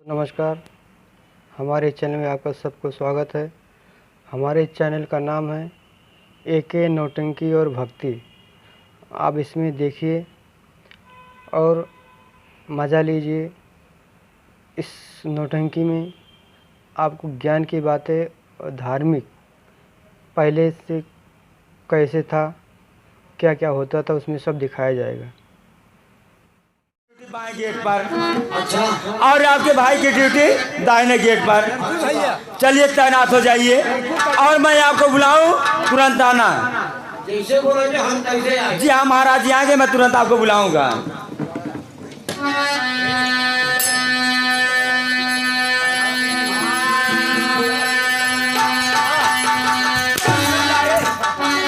नमस्कार, हमारे चैनल में आपका सबको स्वागत है। हमारे चैनल का नाम है एके नौटंकी और भक्ति। आप इसमें देखिए और मज़ा लीजिए। इस नौटंकी में आपको ज्ञान की बातें और धार्मिक पहले से कैसे था, क्या क्या होता था, उसमें सब दिखाया जाएगा। बाएं गेट पर। अच्छा। और आपके भाई की ड्यूटी दाहिने गेट पर। चलिए तैनात हो जाइए और मैं आपको बुलाऊं, तुरंत आना। जैसे बोलोगे हम तैसे आएंगे। जी हाँ महाराज जी आएंगे, मैं तुरंत आपको बुलाऊंगा।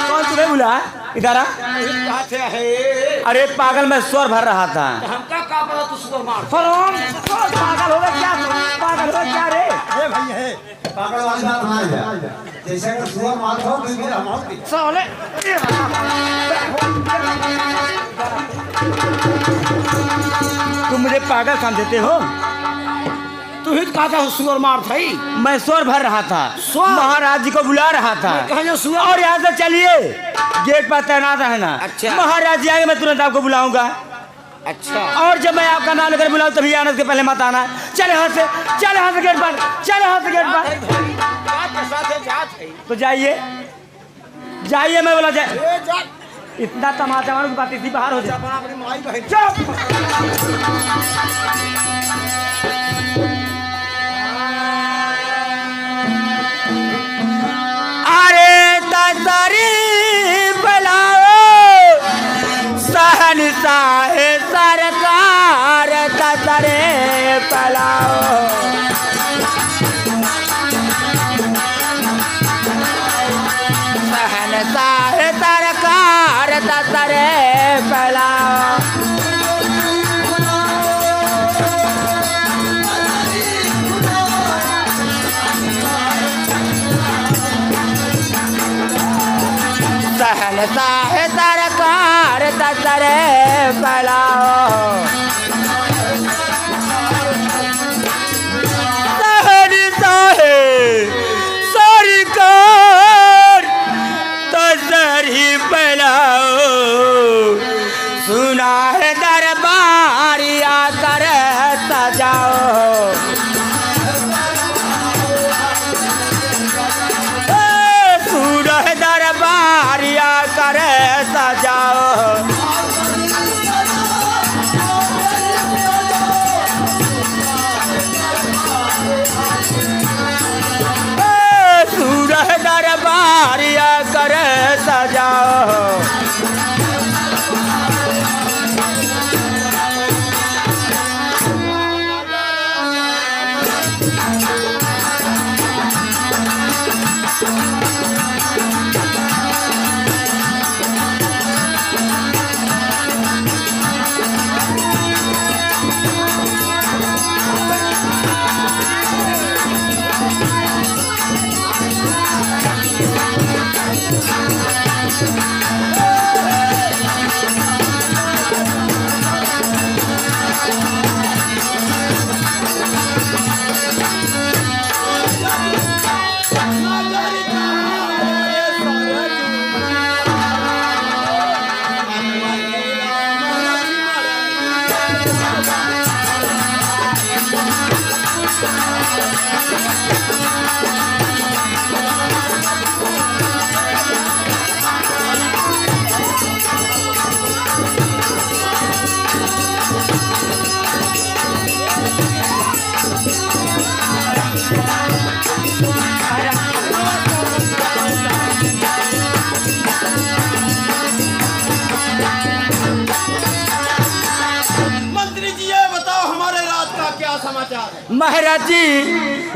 कौन तुम्हें बुला? इधर आ। अरे पागल, मैं स्वर भर रहा था। हमका का पता तू सुपर मार। पागल हो गया क्या? पागल हो गया क्या रे? ये भैया है पागल वाला कहां है? जैसे कि सुपर मार हो फिर हम आओ साले तुम मुझे पागल समझते हो? तू ही कहा था सुपर मार था ही। मैं स्वर भर रहा था, स्वर? महाराज जी को बुला रहा था। कहा सुपर और यहाँ से चलिए, गेट पर तैनात रहना। अच्छा। महाराज जी आएंगे, मैं तुरंत आपको बुलाऊंगा। अच्छा। और जब मैं आपका नाम लेकर बुलाऊं तभी आने के पहले मत आना। चले यहाँ से, चले यहाँ से गेट पर, चले यहाँ से गेट पर। बात के साथ है जात है। तो जाइए जाइए, मैं बोला जाए। ए जा इतना तमाचा मारो, बात इसी बाहर हो जाए। अपनी माई बहन। चुप। अरे तसरी बुलाओ, सहनशाह सरकार तसरे बुलाओ। सहनशाह सरकार तसरे बुलाओ। सहनशाह सरकार तसरे बुलाओ। सहनशाह सरकार तसरी बुलाओ। सुना है दरबारिया कर सजाओ। दरबारिया कर सजाओ। सूरह दरबारिया कर सजाओ। महाराज जी,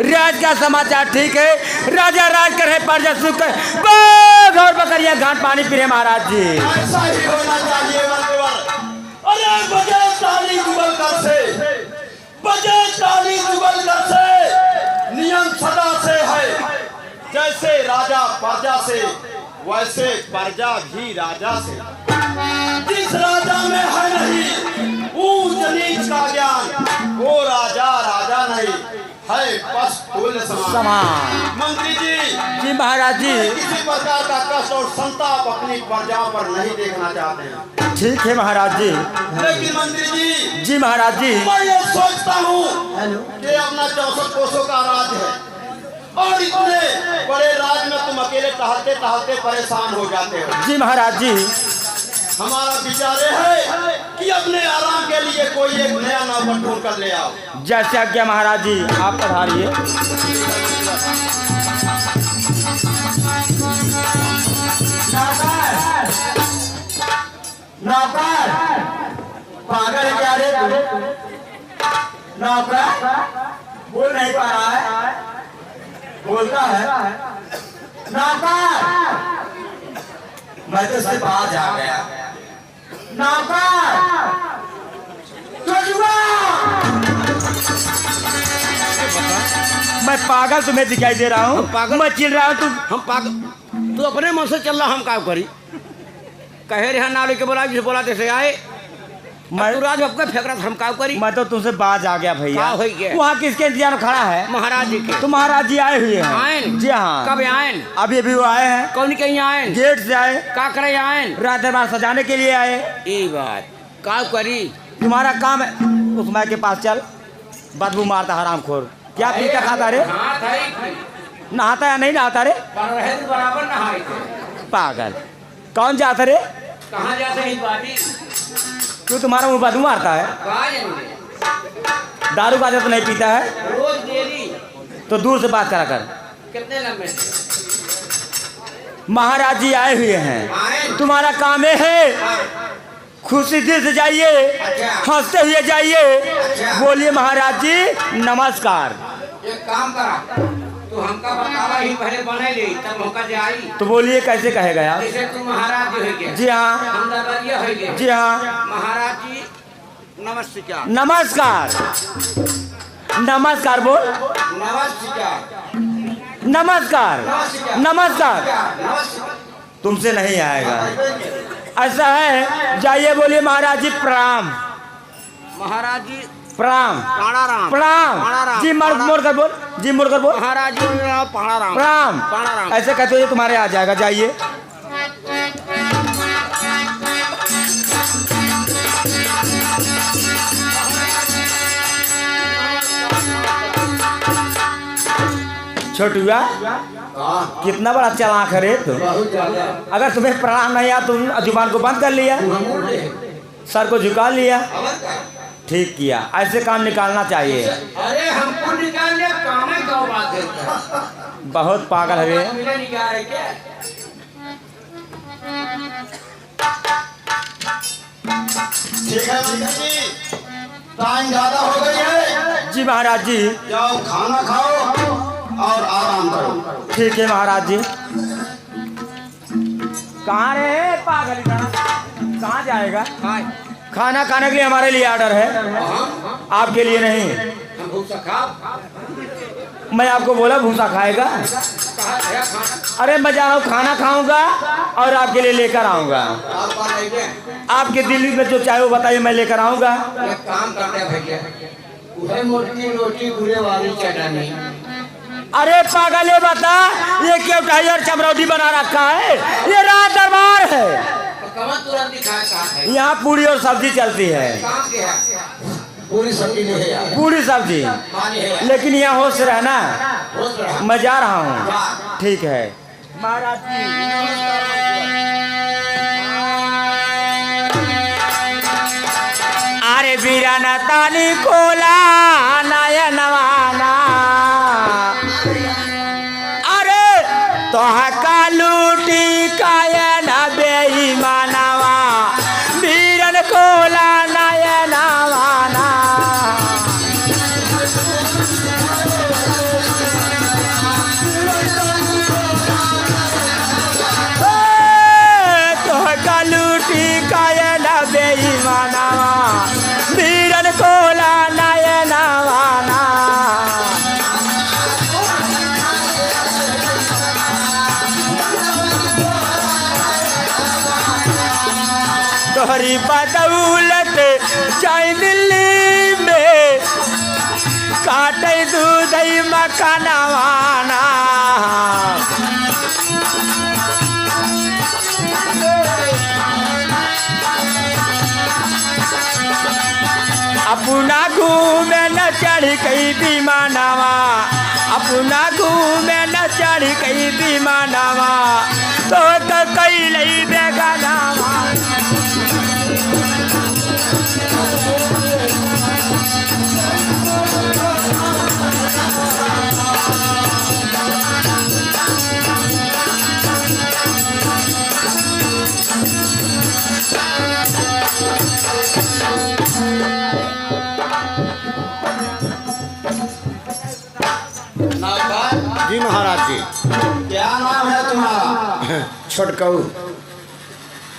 राज का समाचार ठीक है। राजा राज करे, प्रजा सुख करे, बाघ और बकरियां घाट पानी पी रहे महाराज जी। ऐसा ही होना चाहिए मंत्रीवर। अरे बजे ताली जुगल कर से, बजे ताली जुगल कर से। नियम सदा से है, जैसे राजा प्रजा से वैसे प्रजा भी राजा से। जिस राजा में है नहीं ऊंच नीच का ज्ञान, वो राजा राजा नहीं। समान। मंत्री जी महाराज जी। किसी प्रकार का कष्ट और संताप अपनी प्रजाओं पर नहीं देखना चाहते हैं। ठीक है महाराज जी। लेकिन मंत्री जी। जी महाराज जी। मैं ये सोचता हूँ कि अपना 64 कोसों का राज है और इतने बड़े राज में तुम अकेले टहलते टहलते परेशान हो जाते हो। जी महाराज जी। हमारा विचार है कि अपने आराम के लिए कोई एक नया नौकर ढूंढ कर ले आओ। जैसे आज्ञा महाराज जी, आप पधारिए। नौकर पागल है क्या रे? नौकर बोल नहीं पा रहा है, बोलता है नौकर। मैं तो उससे बाहर जा गया। नौकर मैं पागल तुम्हें दिखाई दे रहा हूँ? मैं चिल रहा हूँ हम पागल? तू अपने मन से चल रहा, हम क्या करी? कहे रहे नाले के बोला, जिसे बोला तैसे आए। मैं तू राज आपका फेंक रहा था, हम क्या करी? मैं तो तुमसे बाज आ गया भैया। हो गया? वहाँ किसके इंतजार में खड़ा है? महाराज जी के। तो महाराज जी आए हुए हैं। आए? जी हाँ। कब आए? अभी अभी वो आए हैं। कौन कहीं आए? गेट से आए। क्या करे आए? रात दरबार सजाने के लिए आए। ये बात क्या करी? तुम्हारा काम है, उस माँ के पास चल। बदबू मारता हरामखोर। क्या पीता खाता रे? नहाता या नहीं नहाता रे? बराबर नहाए पागल। कौन जाता रे? कहाँ जाते हैं बाटी? क्यों तुम्हारा मुँह बदबू मारता है? दारू का तो नहीं पीता है? रोज डेली। तो दूर से बात करा कर। कितने लंबे? महाराज जी आए हुए हैं। तुम्हारा काम है खुशी दिल से जाइए, हंसते हुए जाइए। बोलिए महाराज जी नमस्कार। एक काम करा, तू हमका बतावा ही पहले बने ले, तब हमका जाई। तो बोलिए कैसे कहेगा यार? जैसे तू महाराज जी हो गया। जी हाँ। हम दरबारिया हो गए। जी हाँ। महाराज जी नमस्कार। नमस्कार। नमस्कार बोल। नमस्कार। नमस्कार। नमस्कार। तुमसे नहीं आएगा। ऐसा है, जाइए बोलिए महाराज जी प्रणाम। महाराज जी प्रणाम। पाणाराम। प्रणाम। जी मोड़ कर बोल। जी मोड़ कर बोल। महाराज जी पाणाराम। प्रणाम। पाणाराम। ऐसे कहते हुए तुम्हारे आ जाएगा, जाइए। छोटुआ कितना बड़ा चालाक है रे तू। अगर तुम्हें प्रणाम नहीं आया, तुम जुबान को बंद कर लिया, सर को झुका लिया। ठीक किया, ऐसे काम निकालना चाहिए। अरे हमको निकालने काम है, क्या बात है? बहुत पागल है रे। ठीक है मंत्री जी, टाइम ज्यादा हो गई है। जी महाराज जी। जाओ खाना खाओ और आराम करो। ठीक है महाराज जी। कहाँ रहे पागल? कहाँ जाएगा? खाना खाने के लिए हमारे लिए ऑर्डर है, आपके लिए नहीं। मैं आपको बोला भूसा खाएगा? अरे मैं जा रहा हूँ, खाना खाऊंगा और आपके लिए लेकर आऊंगा। आपके दिल्ली में जो चाहे वो बताइए, मैं लेकर आऊंगा। काम करते हैं भैया, मोटी रोटी बुरे वाली चटनी। अरे पागल ये बता, ये क्यों टाइगर चमरौटी बना रखा है? ये रात दरबार है, यहाँ पूरी और सब्जी चलती है। पूरी सब्जी नहीं है यार। पूरी सब्जी, लेकिन यहाँ होश से रहना। मैं जा रहा हूँ। ठीक है महाराज जी। अरे वीराना ताली कोला नयनवाना, अरे तोहा का लूटी कायन बेईमानवा, वीरन कोला नयनवाना। तोहा का लूटी कायन बेईमानवा, वीरन कोला नयनवाना। तोहरी बदौलत चाहे दिल्ली में काटे दूध मकानवाना अपना घूमे न चढ़ कई विमानवा अपना घूमे न चढ़ कई विमानवा तो कई लई बेगानावा जी महाराज जी। क्या नाम है तुम्हारा? छोटकऊ।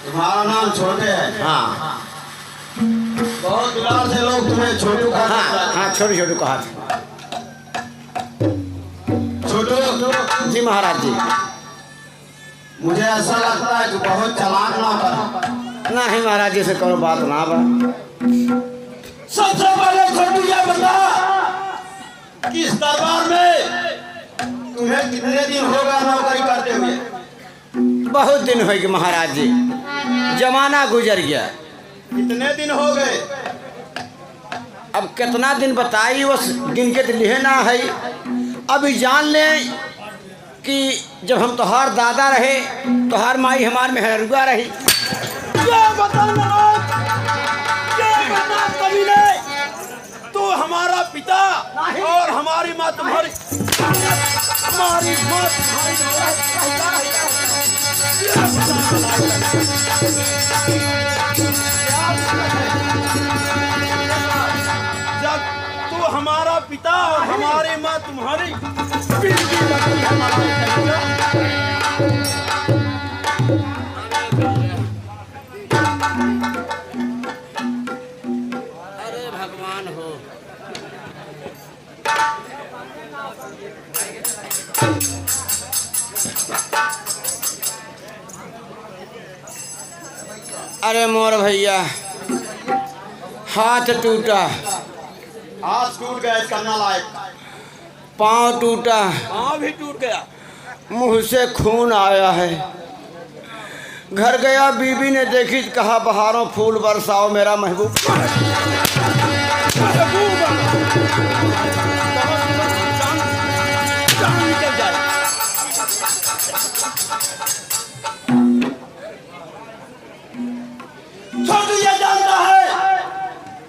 तुम्हारा नाम छोटे है? हाँ बहुत दुलार से लोग तुम्हें छोटू कहते हैं। हाँ हाँ छोटू छोटू कहा छोटू जी महाराज जी। मुझे ऐसा लगता है कि बहुत चालाक ना बना। नहीं महाराज जी से करो बात ना बा। सबसे पहले छोटू ये बता कि इस दरबार में तुम्हें कितने दिन हो गए नौकरी करते हुए? बहुत दिन हो गए महाराज जी, जमाना गुजर गया। कितने दिन हो गए? अब कितना दिन बताई वो गिन के तो लिए ना है। अभी जान ले कि जब हम तोहार दादा रहे तोहार माई हमार मेहरुआ रही। तू हमारा पिता और हमारी माँ तुम्हारी हमारी माँ जब तू हमारा पिता और हमारी माँ तुम्हारी अरे भगवान हो। अरे मोर भैया हाथ टूटा, हाथ टूट गया इसका नालायक, पाँव टूटा, पाँव भी टूट गया, मुंह से खून आया है। घर गया बीबी ने देखी कहा बहारों फूल बरसाओ मेरा महबूब। छोटू ये जानता है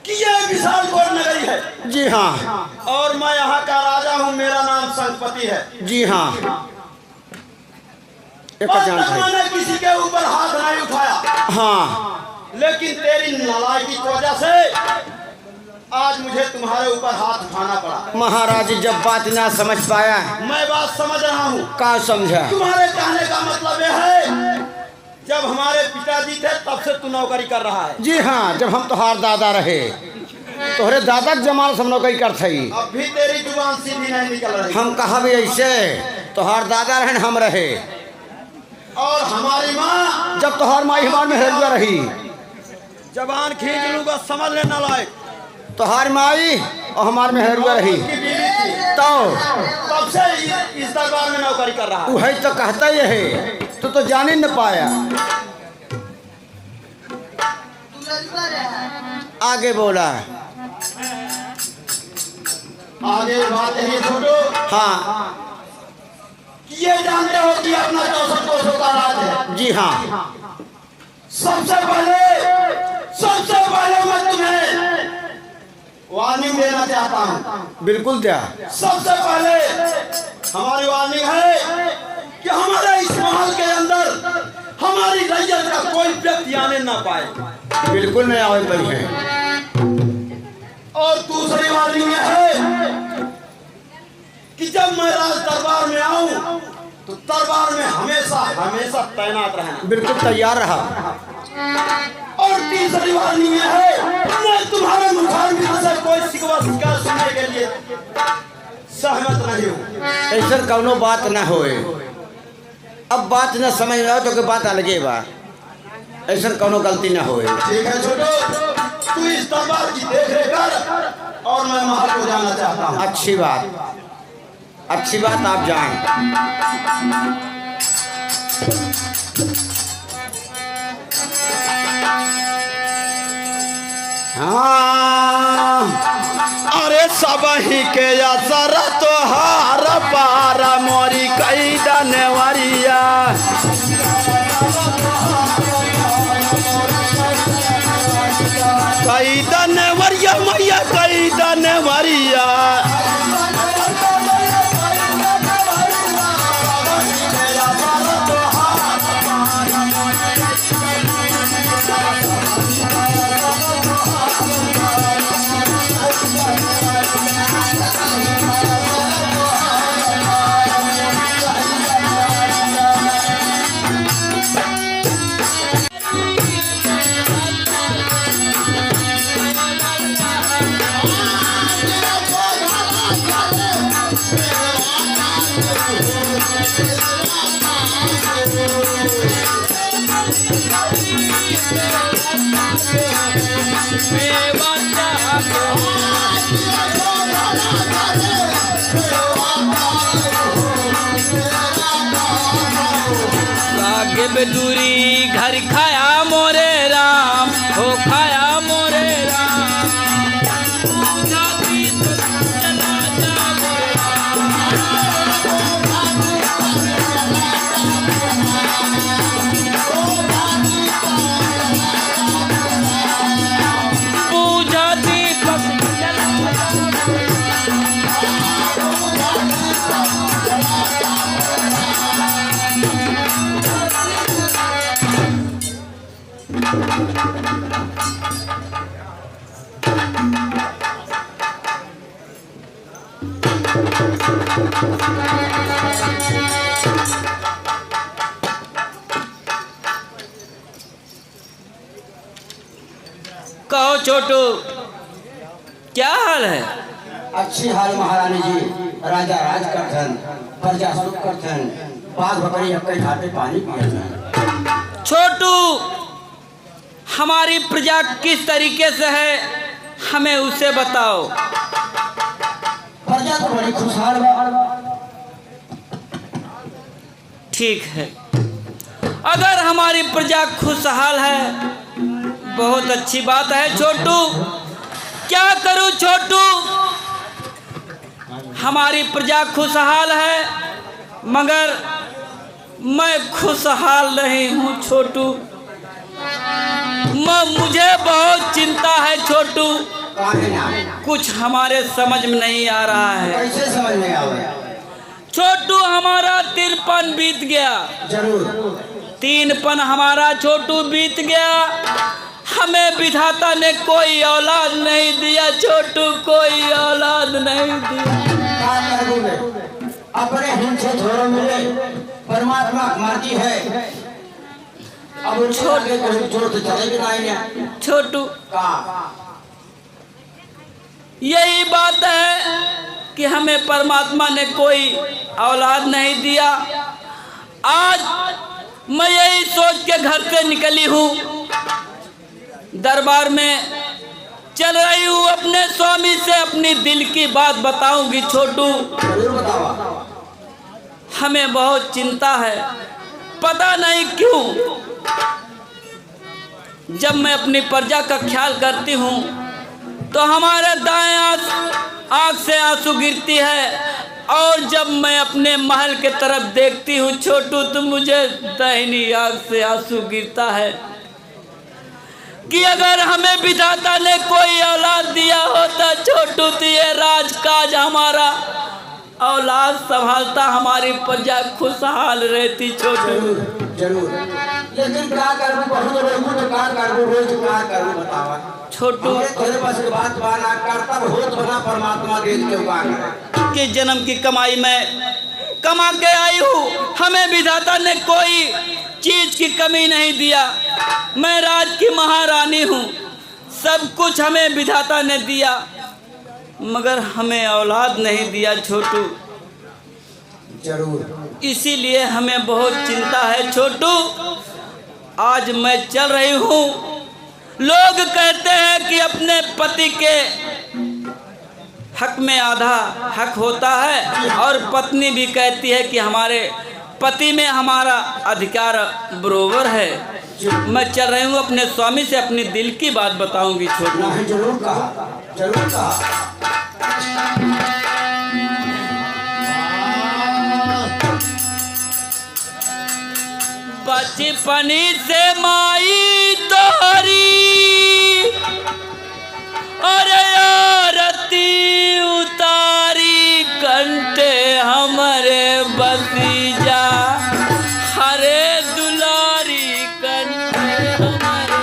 कि ये विशाल कोट नगरी है। जी हाँ। और मैं यहाँ का राजा हूँ, मेरा नाम संगपति है। जी हाँ एक आज जान तक है। मैंने किसी के ऊपर हाथ नहीं उठाया, हाँ लेकिन तेरी नालायकी की वजह से आज मुझे तुम्हारे ऊपर हाथ उठाना पड़ा। महाराज जब बात ना समझ पाया मैं बात समझ रहा हूँ। का समझा। तुम्हारे कहने का मतलब यह है जब हमारे पिताजी थे तब से तू नौकरी कर रहा है। जी हाँ जब हम तोहार दादा रहे तोहरे दादा के जमाने से नौकरी करते ही। अब भी तेरी जुबान सीधी नहीं निकल रही। हम कहा भी ऐसे तोहार दादा रहे हम रहे और हमारी माँ जब तोहार माई हमार में हेरुआ रही। जबान खींच लूंगा समझ लेना लायक। तोहार माई और हमार में हेरुआ रही उसकी बीवी थी, तो तब से इस दरबार में नौकरी कर रहा है। वही तो कहता ही है तो जान ही न पाया। आगे बोला। आगे बात है छोटो। हाँ ये जानते हो कि अपना 64 का राज है। जी हाँ सबसे पहले मैं तुम्हें वार्निंग देना चाहता हूँ। बिल्कुल दिया। सबसे पहले हमारी वार्निंग है कि हमारे इस महल के अंदर हमारी रैयत का कोई व्यक्ति आने ना पाए। बिल्कुल नहीं आवे पड़ी है। और दूसरी वार्निंग यह है कि जब मैं राज दरबार में आऊं तो दरबार में हमेशा तैनात रहना। बिल्कुल तैयार रहा। और तीसरी वार्निंग यह है मैं तुम्हारे मुखारबिन से कोई शिकवा शिकायत सुनने के लिए सहमत नहीं हूँ। ऐसा कौनो बात ना होए। अब बात न समझ में आओ तो बात अलगे बा। ऐसा कौनो गलती ना होए। ठीक है छोटो, तू इस दरबार की देख रेख कर और मैं महल को जाना चाहता हूँ। अच्छी बात आप जाएं। हाँ, अरे सब ही के असर तो हार पार मोरी कई दनवरिया मैया कई दनवरिया दूरी घर खाया मोरे राम हो खाया मोरे राम पूजा दीपक कहो छोटू क्या हाल है? अच्छी हाल महारानी जी। राजा राज करथन, प्रजा सुख करथन, बाघ बकरी अपने घाटे पानी पियन। छोटू हमारी प्रजा किस तरीके से है हमें उसे बताओ। प्रजा तो बड़ी खुशहाल है। ठीक है, अगर हमारी प्रजा खुशहाल है बहुत अच्छी बात है। छोटू क्या करूं छोटू, हमारी प्रजा खुशहाल है मगर मैं खुशहाल नहीं हूं छोटू। मुझे बहुत चिंता है छोटू, कुछ हमारे समझ में नहीं आ रहा है। कैसे समझ में आवे? छोटू हमारा 3 पन बीत गया। जरूर 3 पन हमारा छोटू बीत गया। हमें विधाता ने कोई औलाद नहीं दिया छोटू, कोई औलाद नहीं दिया। अपने हिंद से छोड़ो मिले, परमात्मा मर्जी है। अब छोटे जोर तो चलेगी नहीं। छोटू का यही बात है कि हमें परमात्मा ने कोई औलाद नहीं दिया। आज मैं यही सोच के घर से निकली हूँ, दरबार में चल रही हूँ, अपने स्वामी से अपनी दिल की बात बताऊंगी छोटू। जरूर बतावा। हमें बहुत चिंता है, पता नहीं क्यों जब मैं अपनी प्रजा का ख्याल करती हूँ तो हमारे दाएं आँख से आंसू गिरती है, और जब मैं अपने महल के तरफ देखती हूँ छोटू तो मुझे दाहिनी आँख से आंसू गिरता है कि अगर हमें विधाता ने कोई औलाद दिया होता छोटू तो ये राजकाज हमारा औलाद संभालता, हमारी प्रजा खुशहाल रहती छोटू। जरूर लेकिन क्या करूं, बहुत रोज तो क्या करूं, रोज क्या करूं बतावा छोटू। तेरे पास बात बाना करता होत बना परमात्मा दे के उगा करे। के जन्म की कमाई में कमा के आई हूँ, हमें विधाता ने कोई चीज की कमी नहीं दिया। मैं राज की महारानी हूँ, सब कुछ हमें विधाता ने दिया मगर हमें औलाद नहीं दिया छोटू। जरूर इसीलिए हमें बहुत चिंता है छोटू। आज मैं चल रही हूँ, लोग कहते हैं कि अपने पति के हक में आधा हक होता है और पत्नी भी कहती है कि हमारे पति में हमारा अधिकार बरोबर है। मैं चल रही हूँ अपने स्वामी से अपनी दिल की बात बताऊंगी छोटू। नहीं, जरूर कहा, जरूर कहा। बचपनी से माई तोहरी अरे आरती उतारी कंटे हमारे बसीजा हरे दुलारी कंटे हमारे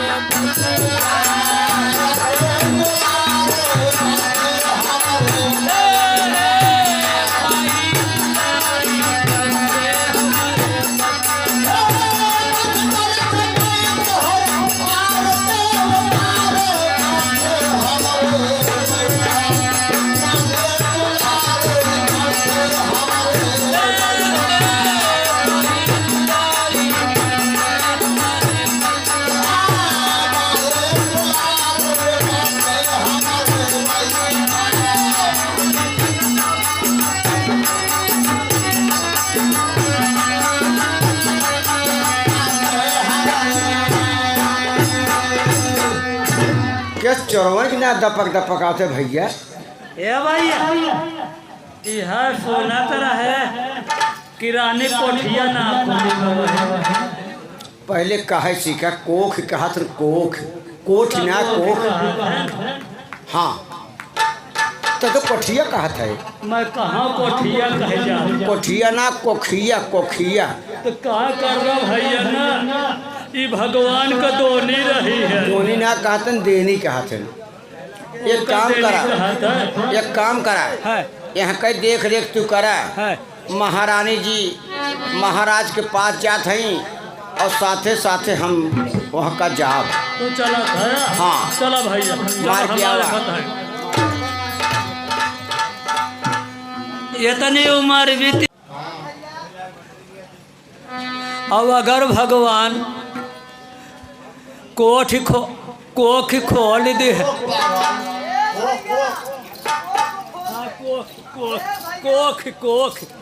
क्या चोरवन की ना दपक दपक आते भैया। ए भैया यह सोना तरह है किराने कोठिया ना पहले कहे सीखा कोख कहा तो कोख कोठ ना कोख। हाँ तो कोठिया कहा था। मैं कहाँ कोठिया कहे जा कोठिया ना कोखिया कोखिया। तो कहा कर रहा भैया ना ये भगवान का दोनी रही है। दोनी ना कहतन देनी कहतन। एक काम करा, एक काम करा, यहाँ कई देख रेख तू करा। महारानी जी महाराज के पास जात हैं और साथे साथे हम वहाँ का जाब तो चला था। हाँ चला भैया मार के आवा। इतनी उम्र बीती अब अगर भगवान कोख खोल दे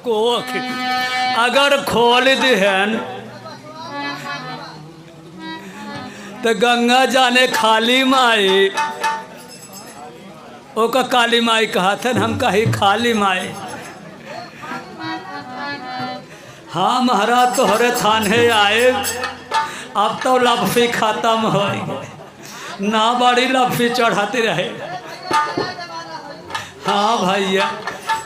कोख अगर खोल देहन तो गंगा जाने खाली माई ओका काली माई कहा था हम कही खाली माई। हाँ महाराज तोहरे थाने आए अब तो लफी खत्म हो ना बड़ी लफी चढ़ाते रहे। हाँ भैया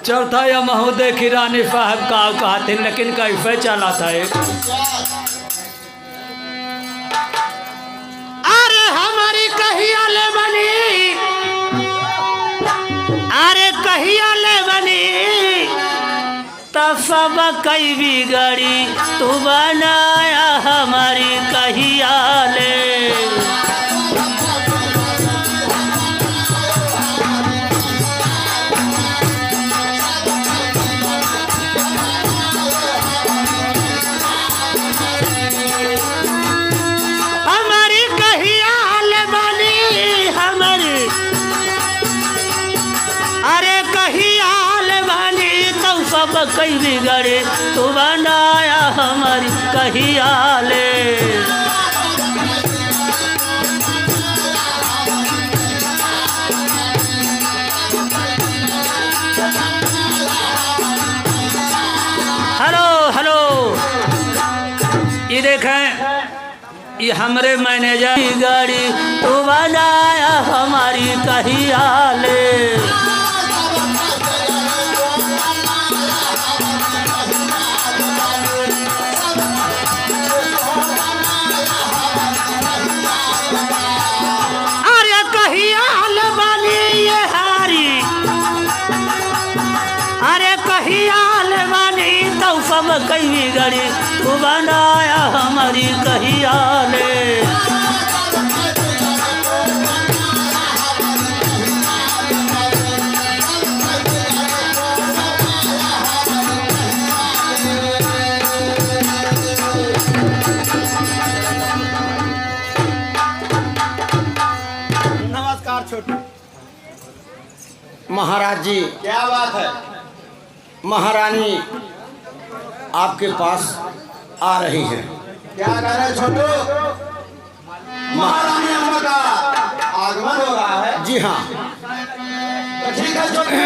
चौथा या महू देखी रानी साहब का कहते लेकिन कैसे चला था। अरे हमारी कहिया ले बनी, अरे कहिया ले बनी तब सब कई बिगड़ी तू बनाया हमारी कहिया ले। हमारी कहिया ले बनी हमारी, अरे कहिया ले बनी तब सब कई बिगड़े तू बनाया हमारी कहिया ले। हेलो हेलो ये देखें ये हमरे मैनेजर की गाड़ी तू बनाया हमारी कहिया ले। अरे कहिया ले बनी ये हारी, अरे कहिया ले बनी तो सब कई गड़ी तू बनाया हमारी कहिया ले। महाराज जी, क्या बात है? महारानी आपके पास आ रही है। क्या कह रहे छोटू? महारानी अम्मा का आगमन हो रहा है? जी हाँ। तो ठीक है छोटू,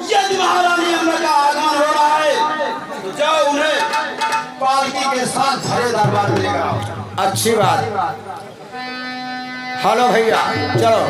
यदि महारानी अम्मा का आगमन हो रहा है तो जाओ उन्हें पालकी के साथ भरे दरबार में लेकर आओ। अच्छी बात। हेलो भैया, चलो।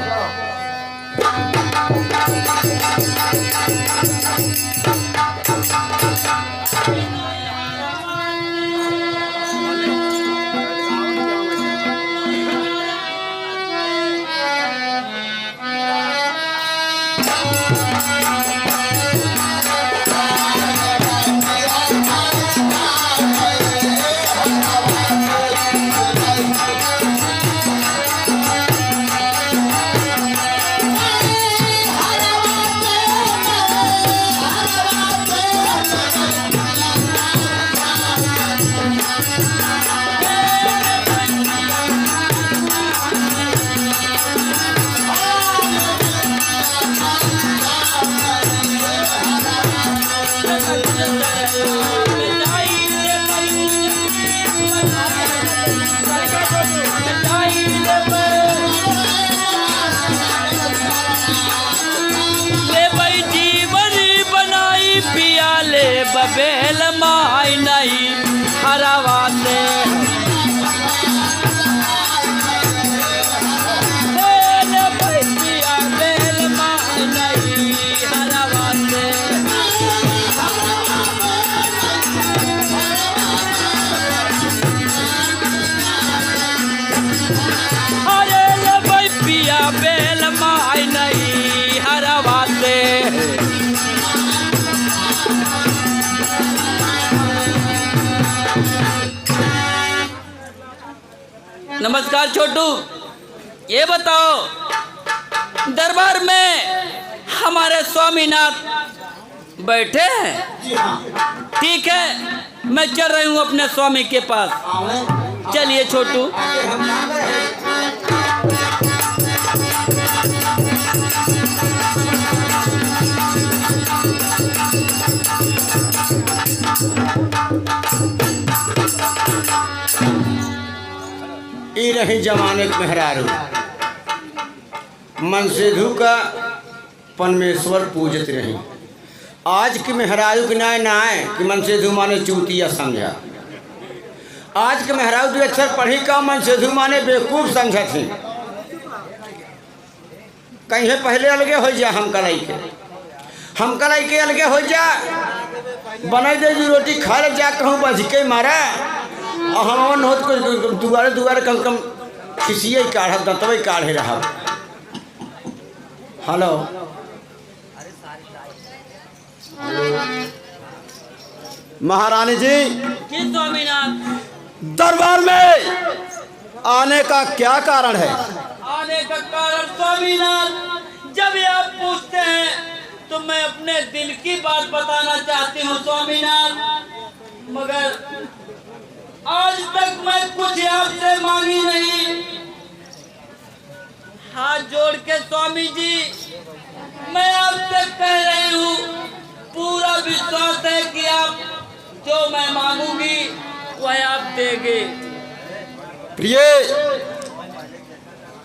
बबेल माई नहीं हरावा से बेल माई नहीं हरावा से अरे भाई पिया बेल माई नहीं हरावा से। नमस्कार छोटू, ये बताओ दरबार में हमारे स्वामीनाथ बैठे हैं? ठीक है, मैं चल रही हूँ अपने स्वामी के पास। चलिए छोटू। ई रही जमाने के मेहरारू, मनसेधु का परमेश्वर पूजत रही। आज की मेहरारू के नाय नाय कि मनसेधु माने चूतिया समझा। आज के मेहरारू जो अक्षर पढ़ी का मनसेधु माने बेवकूफ समझा थी। कहीं पहले अलगे हो जा, हम कलाई के अलगे हो जा। बनाई दे जी रोटी खा ले जा, कहूँ बज के मारा और हम होत को दुआरे कम कम खिसिए काढ़ दतवे काढ़े रहा। हेलो, महारानी जी, स्वामीनाथ दरबार में आने का क्या कारण है? आने का कारण स्वामीनाथ, जब ये आप पूछते हैं तो मैं अपने दिल की बात बताना चाहती हूँ स्वामीनाथ, मगर आज तक मैं कुछ आपसे मांगी नहीं। हाथ जोड़ के स्वामी जी मैं आपसे कह रही हूँ, पूरा विश्वास है कि आप जो मैं मांगूंगी वह आप देंगे। प्रिय,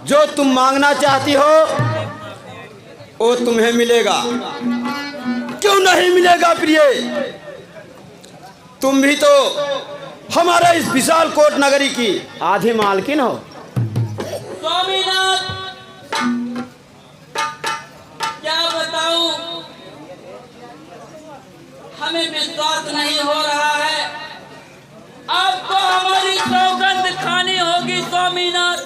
जो तुम मांगना चाहती हो वो तुम्हें मिलेगा। क्यों नहीं मिलेगा प्रिय? तुम भी तो हमारे इस विशाल कोट नगरी की आधी मालकिन हो। स्वामीनाथ, क्या बताऊं, हमें विश्वास नहीं हो रहा है। आपको हमारी सौगंध खानी होगी स्वामीनाथ,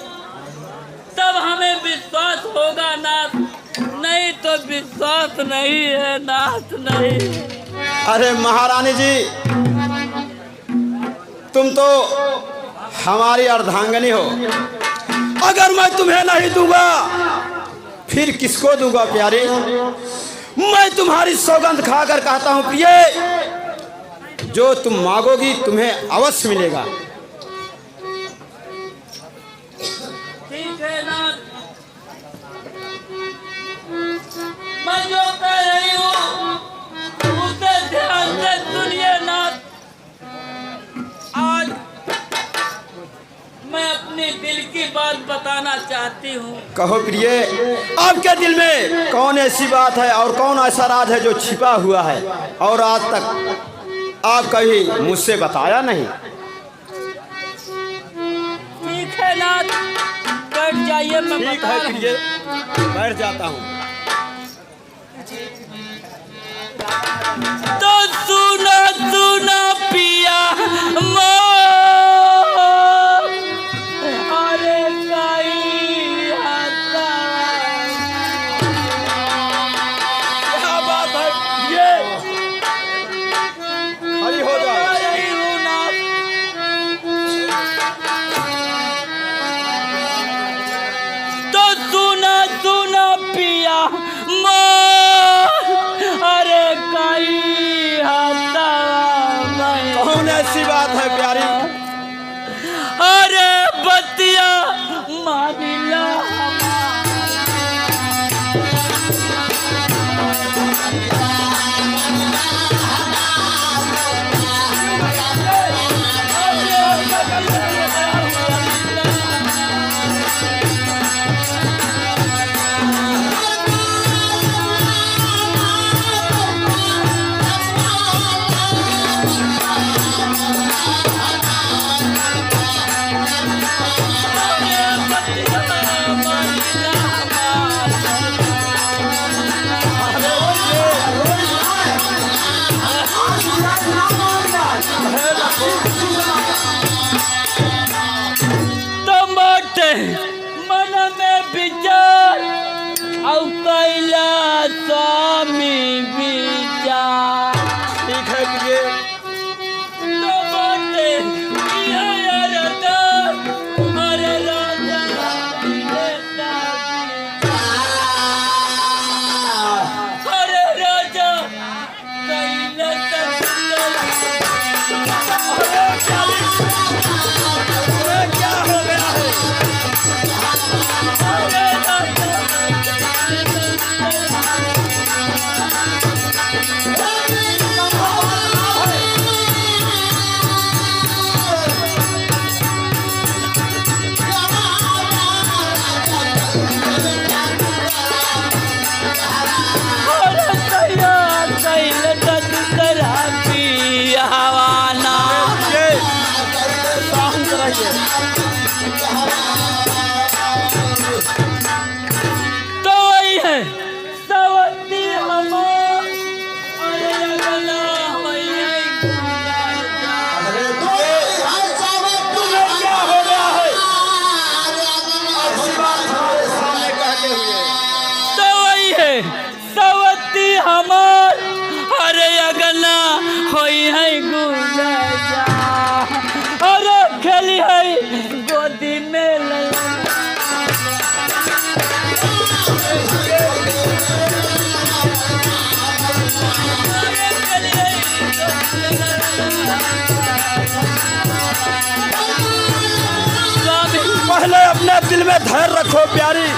तब हमें विश्वास होगा नाथ, नहीं तो विश्वास नहीं है नाथ, नहीं। अरे महारानी जी, तुम तो हमारी अर्धांगिनी हो। अगर मैं तुम्हें नहीं दूंगा फिर किसको दूंगा प्यारी? मैं तुम्हारी सौगंध खाकर कहता हूँ प्रिय, जो तुम मांगोगी तुम्हें अवश्य मिलेगा। ठीक है नाथ, मैं जो दिल की बात बताना चाहती हूँ। कहो प्रिय, आपके दिल में कौन ऐसी बात है और कौन ऐसा राज है जो छिपा हुआ है और आज तक आप कभी मुझसे बताया नहीं? ठीक है ना, बैठ जाइए, मैं ठीक बता है रहा हूँ। प्रिय, बैठ जाता हूँ। तो सुना सुना पिया मो, अरे कहीं आता। क्या बात है ये? खड़ी हो जाओ। अरे हूँ ना। तो सुना सुना पिया मो, अरे कहीं आता मैं। कौन ऐसी बात है प्यारी? अरे बतिया मानिला मन में विचार और कैला स्वामी विचार। ठीक है प्रिय, तो बाटे किया राजा, अरे राजा लेता अरे राजा कैला क्या हो गया है? शांत रहिए। तो वही है सवती हमार, अरे अगला होइए क्या हो गया है? ऐसी बात हमारे सामने कहते हुए। तो वही है सवती हमार, अरे अगला होई है गुला जा, अरे खेली है गोदी में लला। पहले अपने दिल में धैर्य रखो प्यारी।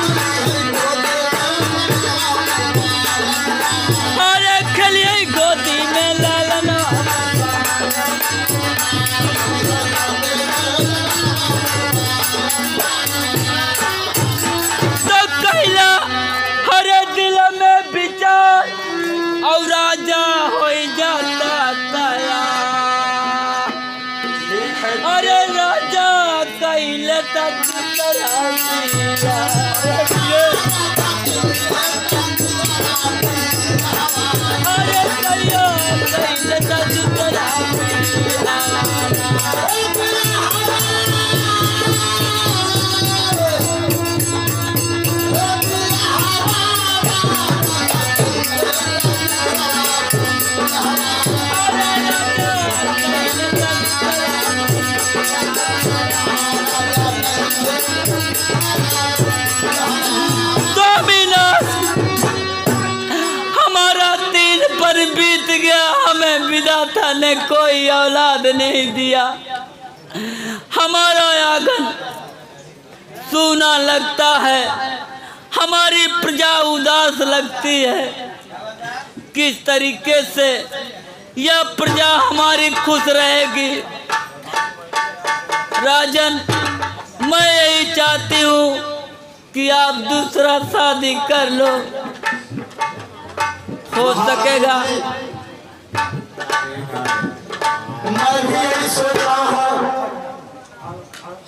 अरे खेलिए गोदी में लालना, तो कहला हरे दिल में विचार और राजा हो जाता तया। अरे राजा कहले तक अरे कहियो कहले तक बीत गया, हमें विधाता ने कोई औलाद नहीं दिया। हमारा आंगन सूना लगता है, हमारी प्रजा उदास लगती है। किस तरीके से यह प्रजा हमारी खुश रहेगी? राजन, मैं यही चाहती हूँ कि आप दूसरा शादी कर लो, हो सकेगा। मैं भी यही सोच रहा हूँ,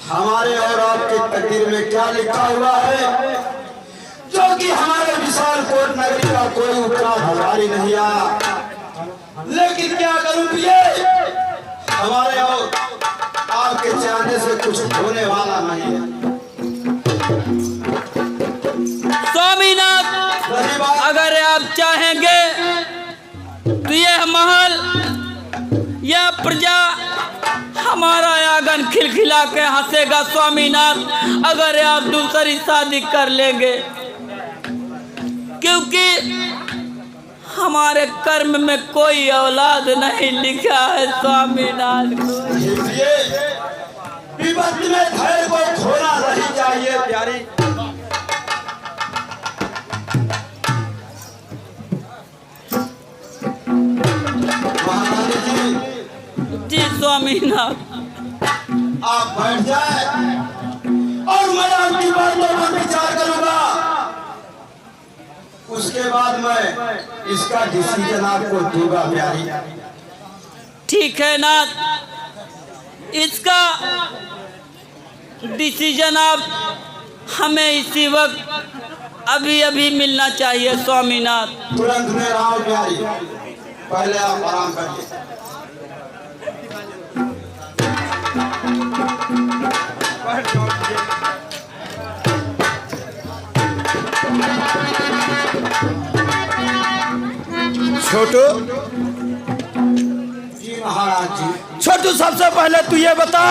हमारे और आपके तकदीर में क्या लिखा हुआ है, जो कि हमारे विशाल कोट नगरी का कोई उत्तराधिकारी नहीं आया। लेकिन क्या करूं प्रिय, हमारे और आपके चाहने से कुछ होने वाला नहीं है। स्वामीनाथ, अगर आप चाहेंगे तो यह महल, यह प्रजा, हमारा आंगन खिलखिला के हंसेगा। स्वामीनाथ, अगर आप दूसरी शादी कर लेंगे, क्योंकि हमारे कर्म में कोई औलाद नहीं लिखा है। स्वामीनाथ, विपत्ति में धैर्य को खोना नहीं चाहिए प्यारी। जी स्वामीनाथ, आप बैठ जाए और मैं आपकी बातों पर विचार करूंगा। उसके बाद मैं इसका डिसीजन आपको दूंगा प्यारी। ठीक है नाथ, इसका डिसीजन आप हमें इसी वक्त अभी अभी मिलना चाहिए। स्वामीनाथ, तुरंत में आओ प्यारी, पहले आप आराम करिए। छोटू, जी महाराज जी। छोटू, सबसे पहले तू ये बता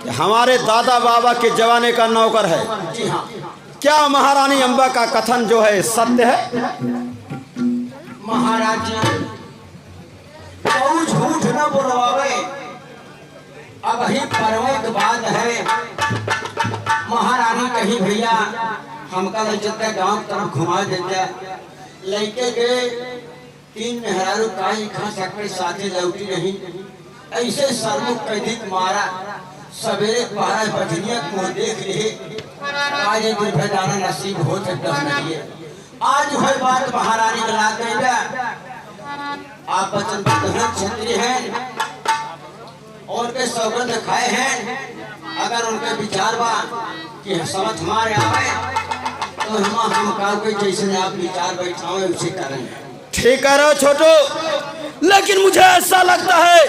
कि हमारे दादा बाबा के जमाने का नौकर है, जी हाँ। क्या महारानी अंबा का कथन जो है सत्य है? महाराज जी बहुत झूठ न बोलवावे, अब ही परवे के बाद है। महारानी कही भैया हमका लज्जत गांव तरफ घुमा देते, लड़के गए 3 मेहरारू काई खा सकते साथे लौटी नहीं। ऐसे सरमुख कैदिक मारा, सवेरे 12 बजनिया को देख रहे, आज दुर्भेदाना नसीब हो सकता नहीं। आज है बात महारानी के ला गईला, आप बचन क्षत्रिय हैं और के सौगंध खाए हैं। अगर उनके विचार बा कि समझ हमारे आवे तो हम कहोगे जैसे आप विचार बैठाओ उसे करेंगे। ठीक कह रहे हो छोटू, लेकिन मुझे ऐसा लगता है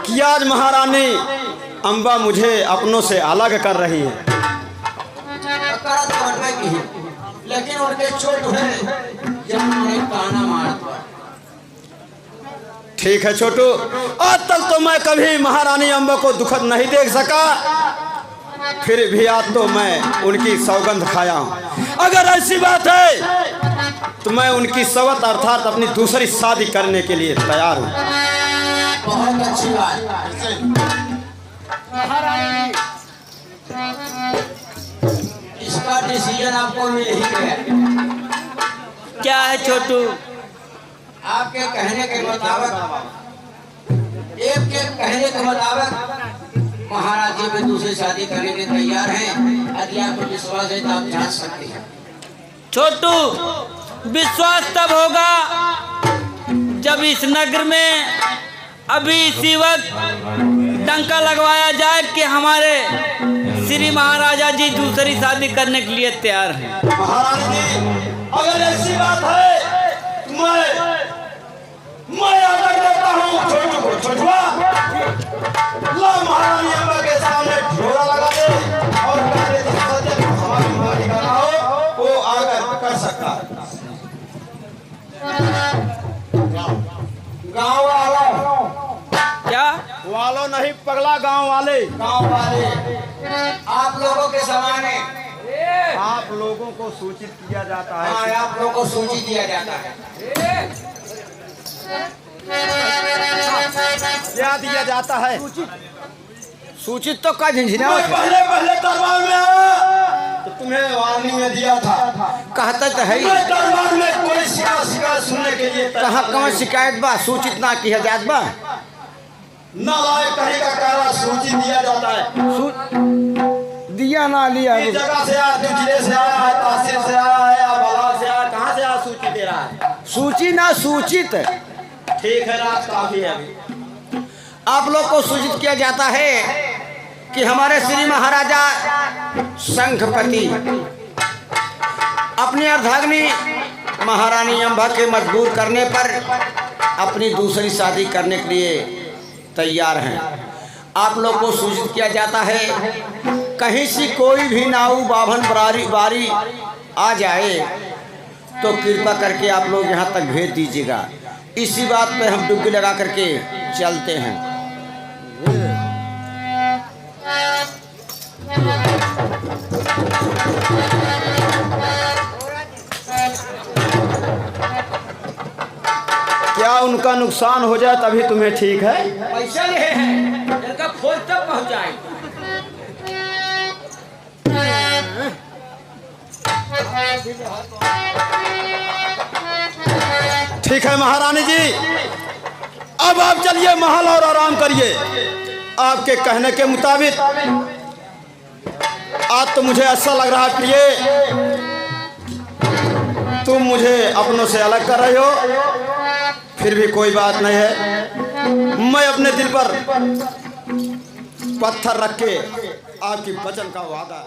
कि आज महारानी अंबा मुझे अपनों से अलग कर रही है। लेकिन उनके चोट है जब उन्होंने ताना मारा। ठीक है छोटू, आज तक तो मैं कभी महारानी अंबा को दुखद नहीं देख सका, फिर भी आज तो मैं उनकी सौगंध खाया हूँ। अगर ऐसी बात है तो मैं उनकी सवत अर्थात अपनी दूसरी शादी करने के लिए तैयार हूँ। बहुत अच्छी बात। इसका डिसीजन आपको मिल ही गया। क्या है छोटू? आपके कहने के मुताबिक, एक के कहने के मुताबिक महाराज जी भी दूसरी शादी करने के तैयार हैं। यदि आपको विश्वास है तो आप जा सकते हैं। छोटू, विश्वास तब होगा जब इस नगर में अभी इसी वक्त डंका लगवाया जाए कि हमारे श्री महाराजा जी दूसरी शादी करने के लिए तैयार हैं। महाराज जी, अगर ऐसी बात है मैं आदर देता हूँ छोटू को। छोटुआ, ला महारानी अम्बा के सामने ढोला लगा दे और कहते थे हमारी मारी का ना हो, वो आकर कर सकता है। गाँव वालों, क्या वालों नहीं पगला, गांव वाले। गाँव वाले, आप लोगों के सामने आप लोगों को सूचित किया जाता है। हाँ, आप लोगों को सूची दिया जाता है। क्या दिया जाता है? सूचित तो का झंझना मैं पहले दरबार में आया तो तुम्हें वार्निंग में दिया था। कहता तो है मैं दरबार में कोई शिकायत सुनने के लिए कहाँ कहाँ शिकायत बा, सूचित ना किया जात बा। नालायक कहीं का कारा सूची दिया जाता है। दिया ना लिया। किस जगह से आया? तू जिले से आया है, तहसील से आया है, या बलाक से आया? कहाँ से आया? सूची दे रहा है। सूची ना सूचित। ठीक है, रात काफी है अभी। आप लोग को सूचित किया जाता है कि हमारे श्री महाराजा शंखपति अपनी अर्धांगिनी महारानी अंबा के मजबूर करने पर अपनी दूसरी शादी करने के लिए तैयार हैं। आप लोग को सूचित किया जाता है कहीं से कोई भी नाऊ बाभन बारी आ जाए तो कृपा करके आप लोग यहाँ तक भेज दीजिएगा। इसी बात पे हम डुबकी लगा करके चलते हैं। क्या उनका नुकसान हो जाए तभी तुम्हें ठीक है? पैसा ले हैं इनका फौज तक पहुँचाए। ठीक है महारानी जी, अब आप चलिए महल और आराम करिए। आपके कहने के मुताबिक आज तो मुझे ऐसा लग रहा है प्रिय, तुम मुझे अपनों से अलग कर रहे हो। फिर भी कोई बात नहीं है, मैं अपने दिल पर पत्थर रख के आपकी वचन का वादा